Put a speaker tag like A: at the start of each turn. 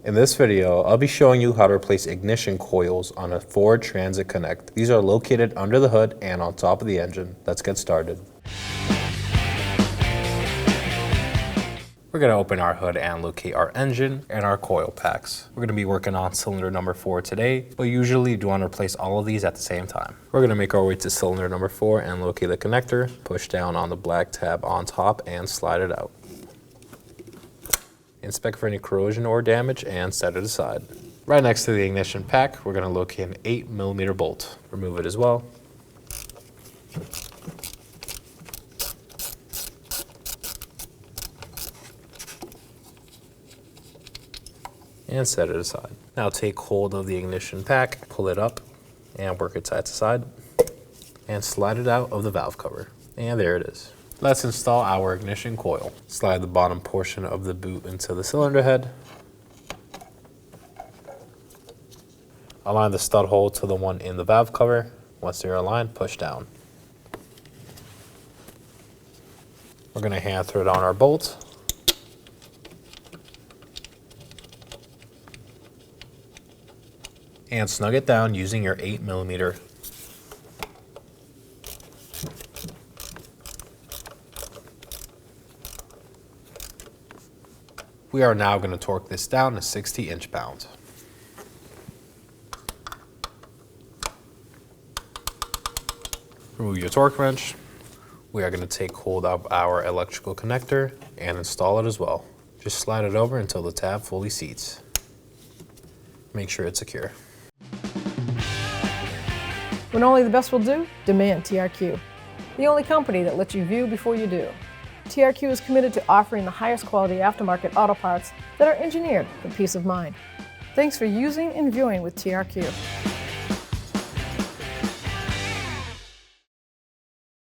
A: In this video, I'll be showing you how to replace ignition coils on a Ford Transit Connect. These are located under the hood and on top of the engine. Let's get started. We're going to open our hood and locate our engine and our coil packs. We're going to be working on cylinder number 4 today, but usually you do want to replace all of these at the same time. We're going to make our way to cylinder number 4 and locate the connector, push down on the black tab on top and slide it out. Inspect for any corrosion or damage and set it aside. Right next to the ignition pack, we're going to locate an 8mm bolt. Remove it as well. And set it aside. Now take hold of the ignition pack, pull it up, and work it side to side, and slide it out of the valve cover. And there it is. Let's install our ignition coil. Slide the bottom portion of the boot into the cylinder head. Align the stud hole to the one in the valve cover. Once they're aligned, push down. We're going to hand thread on our bolt. And snug it down using your 8mm. We are now going to torque this down to 60 inch-pounds. Remove your torque wrench. We are going to take hold of our electrical connector and install it as well. Just slide it over until the tab fully seats. Make sure it's secure.
B: When only the best will do, demand TRQ. The only company that lets you view before you do. TRQ is committed to offering the highest quality aftermarket auto parts that are engineered for peace of mind. Thanks for using and viewing with TRQ.